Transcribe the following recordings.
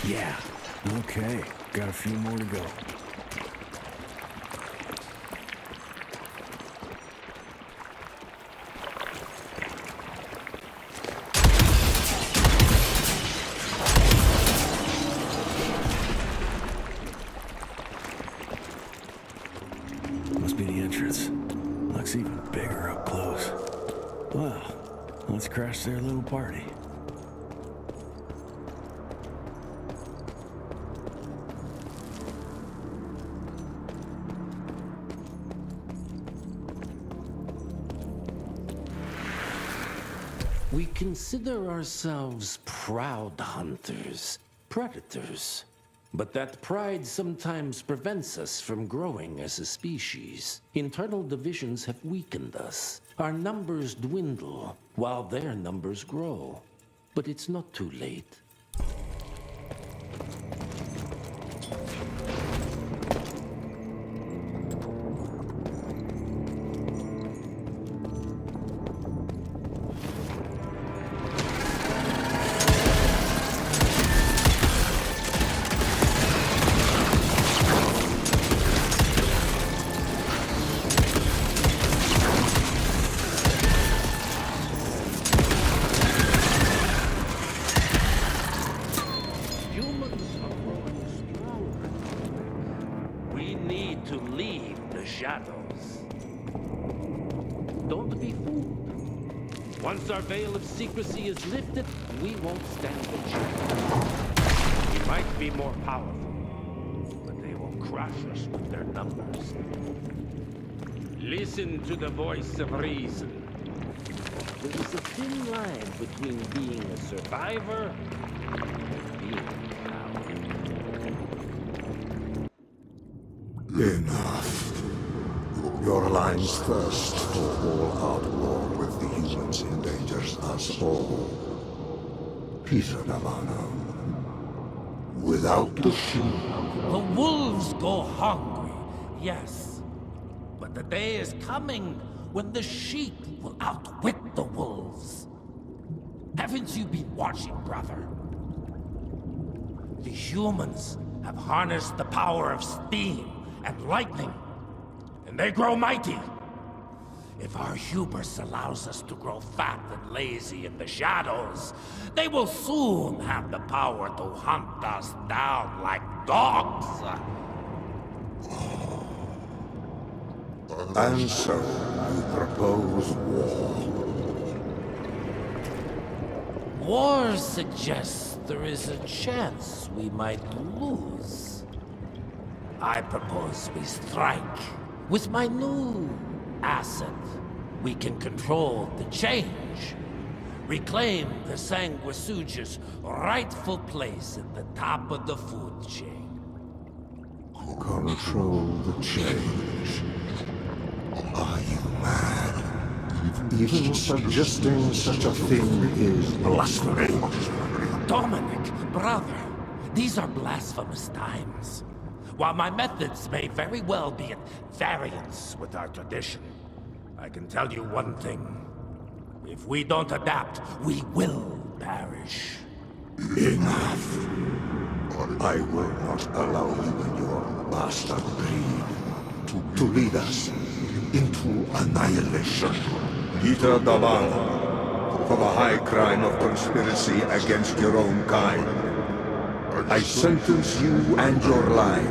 Yeah, okay. Got a few more to go. Must be the entrance. Looks even bigger up close. Well, let's crash their little party. We consider ourselves proud hunters, predators. But that pride sometimes prevents us from growing as a species. Internal divisions have weakened us. Our numbers dwindle while their numbers grow. But it's not too late. Once our veil of secrecy is lifted, we won't stand a chance. We might be more powerful, but they will crush us with their numbers. Listen to the voice of reason. There is a thin line between being a survivor and being proud. Enough. Your line's thirst for all-out war with the humans endangers us all. Peter Navano. Without the sheep. The wolves go hungry, yes. But the day is coming when the sheep will outwit the wolves. Haven't you been watching, brother? The humans have harnessed the power of steam and lightning. And they grow mighty. If our hubris allows us to grow fat and lazy in the shadows, they will soon have the power to hunt us down like dogs. And so, you propose war. War suggests there is a chance we might lose. I propose we strike. With my new asset, we can control the change. Reclaim the Sanguisuja's rightful place at the top of the food chain. Control the change. Are you mad? Even suggesting such a thing is blasphemy. Dominic, brother, these are blasphemous times. While my methods may very well be at variance with our tradition, I can tell you one thing. If we don't adapt, we will perish. Enough. I will not allow you and your bastard breed to lead us into annihilation. Peter Daban, for the high crime of conspiracy against your own kind, I sentence you and your line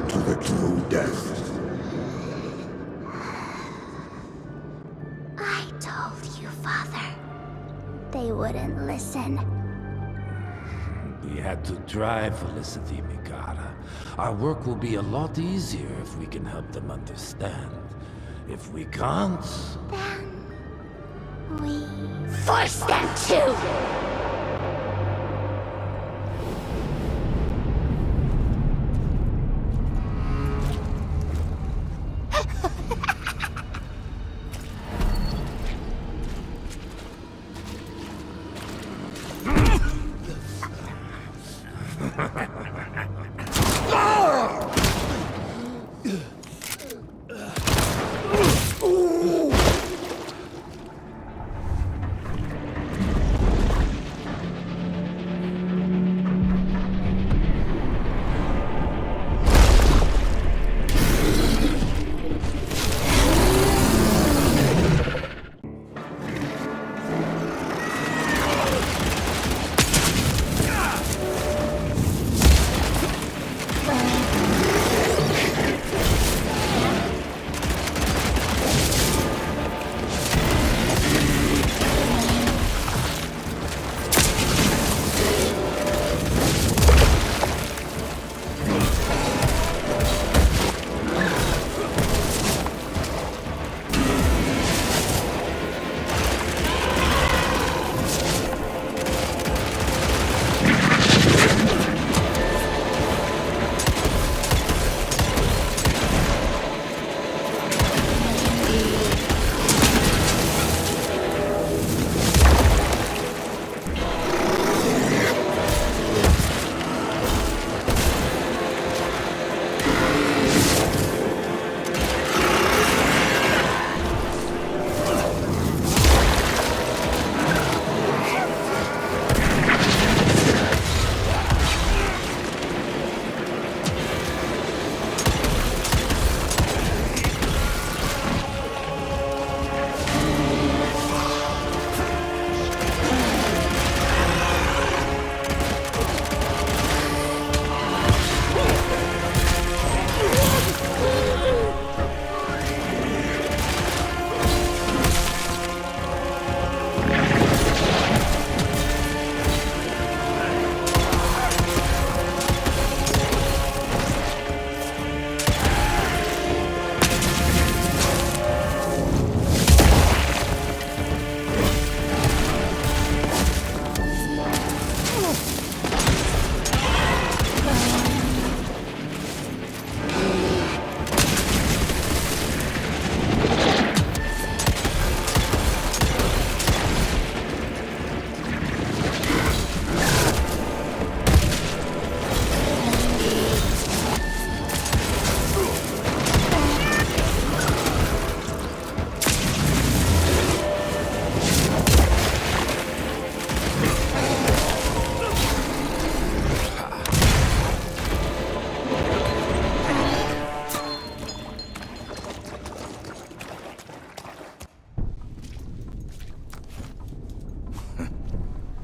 to the true death. I told you, Father. They wouldn't listen. We had to try, Felicity Mikata. Our work will be a lot easier if we can help them understand. If we can't... Then... we... force them to!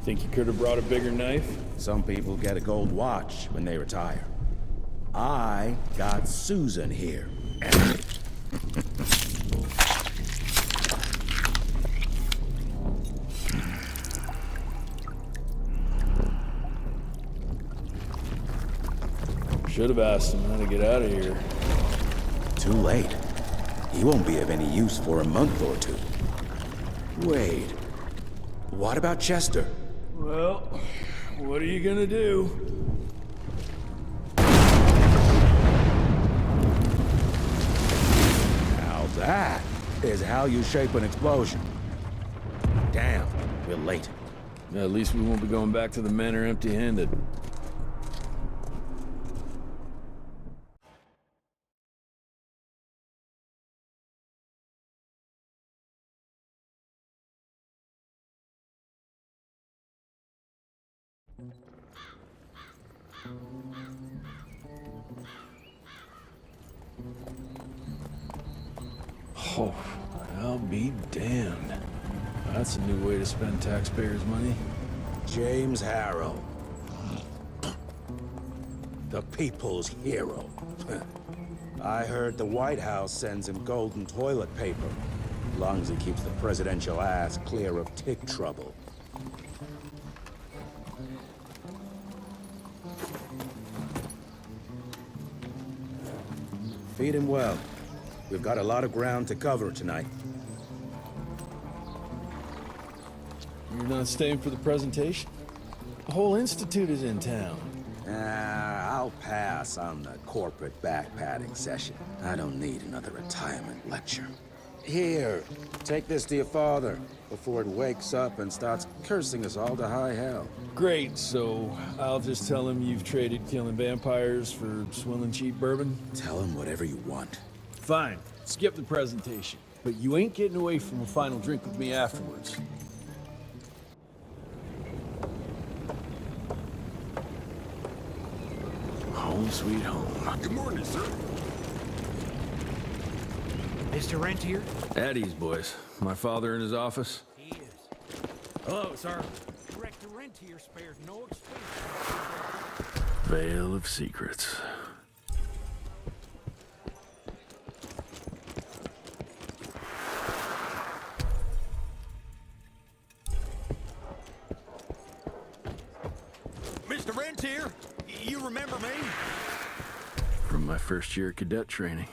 Think you could have brought a bigger knife? Some people get a gold watch when they retire. I got Susan here. Should have asked him how to get out of here. Too late. He won't be of any use for a month or two. Wait. What about Chester? Well, what are you gonna do? Now that is how you shape an explosion. Damn, we're late. At least we won't be going back to the manor empty-handed. Oh, I'll be damned. That's a new way to spend taxpayers' money. James Harrow. The people's hero. I heard the White House sends him golden toilet paper, as long as he keeps the presidential ass clear of tick trouble. Feed him well. We've got a lot of ground to cover tonight. You're not staying for the presentation? The whole institute is in town. I'll pass on the corporate backpatting session. I don't need another retirement lecture. Here, take this to your father before it wakes up and starts cursing us all to high hell. Great, so I'll just tell him you've traded killing vampires for swilling cheap bourbon? Tell him whatever you want. Fine, skip the presentation. But you ain't getting away from a final drink with me afterwards. Home sweet home. Good morning, sir. Mr. Rentier? At ease, boys. My father in his office? He is. Hello, sir. Director Rentier spared no expense. Veil of secrets. Mr. Rentier, you remember me? From my first year of cadet training.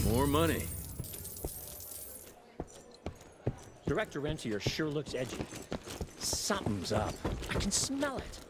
More money. Director Rentier sure looks edgy. Something's up. I can smell it.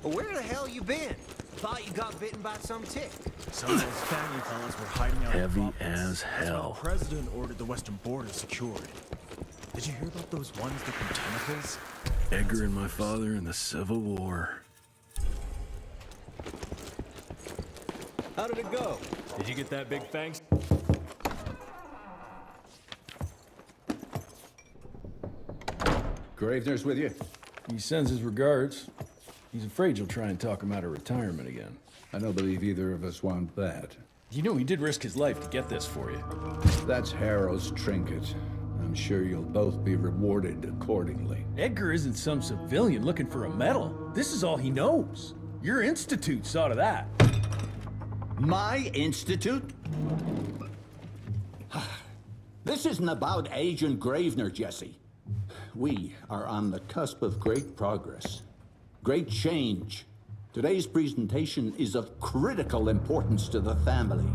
Where the hell you been? Thought you got bitten by some tick. Some of those family fellas were hiding out Heavy in as hell. The president ordered the western border secured. Did you hear about those ones that can tentacles? Edgar and my father in the Civil War. How did it go? Did you get that big fang? Gravener's with you? He sends his regards. He's afraid you'll try and talk him out of retirement again. I don't believe either of us want that. You know he did risk his life to get this for you. That's Harrow's trinket. I'm sure you'll both be rewarded accordingly. Edgar isn't some civilian looking for a medal. This is all he knows. Your institute saw to that. My institute? This isn't about Agent Gravener, Jesse. We are on the cusp of great progress. Great change. Today's presentation is of critical importance to the family.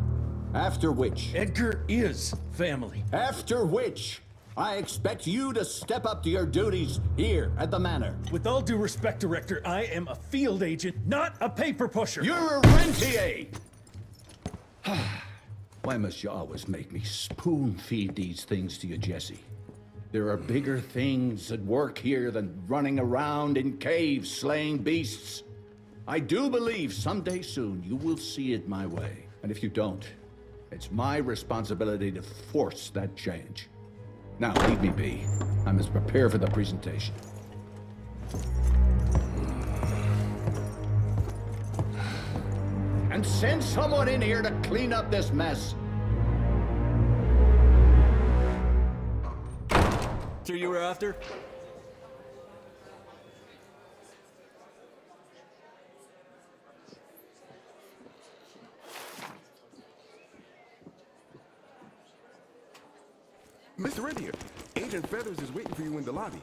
After which... Edgar is family. After which, I expect you to step up to your duties here at the manor. With all due respect, Director, I am a field agent, not a paper pusher. You're a rentier! Why must you always make me spoon-feed these things to you, Jesse? There are bigger things at work here than running around in caves slaying beasts. I do believe someday soon you will see it my way. And if you don't, it's my responsibility to force that change. Now, leave me be. I must prepare for the presentation. send someone in here to clean up this mess. Who you were after? Mr. Rentier, Agent Feathers is waiting for you in the lobby.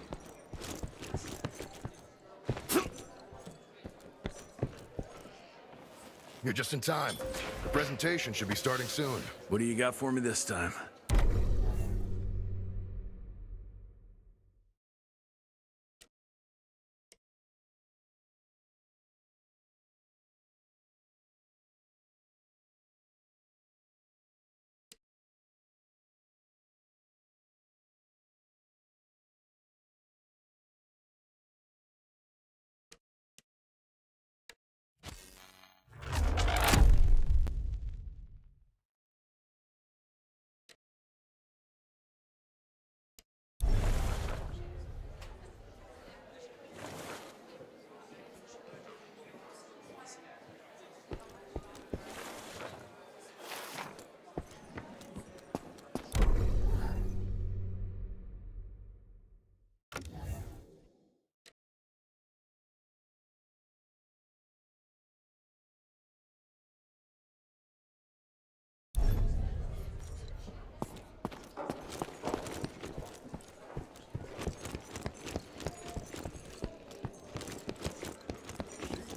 You're just in time. The presentation should be starting soon. What do you got for me this time?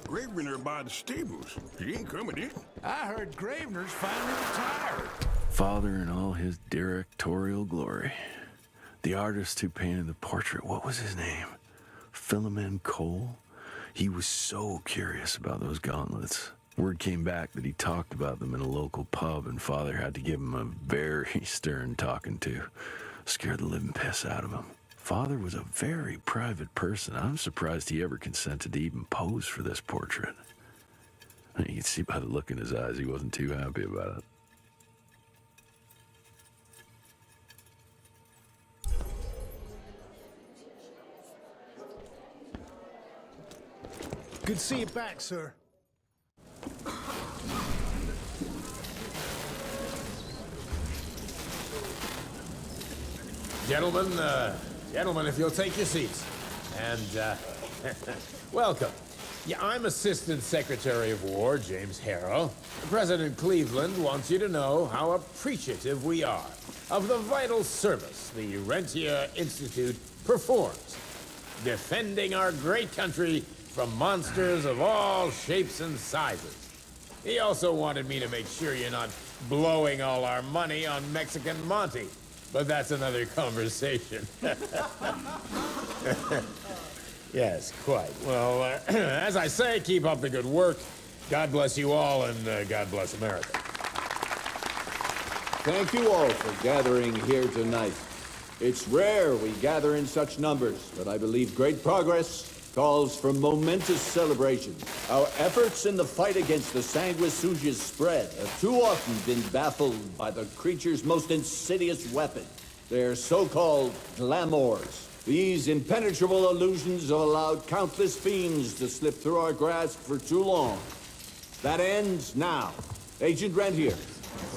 Gravener by the stables. He ain't coming in. I heard Gravener's finally retired. Father in all his directorial glory. The artist who painted the portrait, what was his name? Philomen Cole? He was so curious about those gauntlets. Word came back that he talked about them in a local pub, and Father had to give him a very stern talking to. Scared the living piss out of him. Father was a very private person. I'm surprised he ever consented to even pose for this portrait. You can see by the look in his eyes he wasn't too happy about it. Good to see you back, sir. Gentlemen, if you'll take your seats. And, welcome. Yeah, I'm Assistant Secretary of War, James Harrow. President Cleveland wants you to know how appreciative we are of the vital service the Rentier Institute performs, defending our great country from monsters of all shapes and sizes. He also wanted me to make sure you're not blowing all our money on Mexican Monty. But that's another conversation. Yes, quite. Well, as I say, keep up the good work. God bless you all, and God bless America. Thank you all for gathering here tonight. It's rare we gather in such numbers, but I believe great progress calls for momentous celebration. Our efforts in the fight against the sanguisuga's spread have too often been baffled by the creature's most insidious weapon, their so-called glamours. These impenetrable illusions have allowed countless fiends to slip through our grasp for too long. That ends now. Agent Rentier,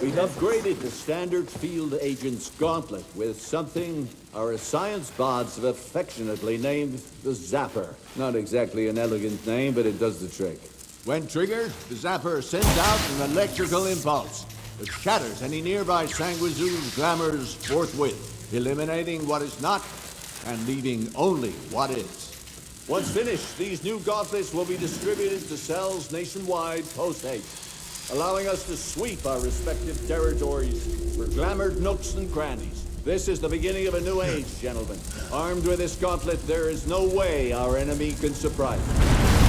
we've upgraded the standard field agent's gauntlet with something our science bots have affectionately named the Zapper. Not exactly an elegant name, but it does the trick. When triggered, the Zapper sends out an electrical impulse that shatters any nearby sanguisuga's glamours forthwith, eliminating what is not and leaving only what is. Once finished, these new gauntlets will be distributed to cells nationwide post-haste, allowing us to sweep our respective territories for glamored nooks and crannies. This is the beginning of a new age, gentlemen. Armed with this gauntlet, there is no way our enemy can surprise us.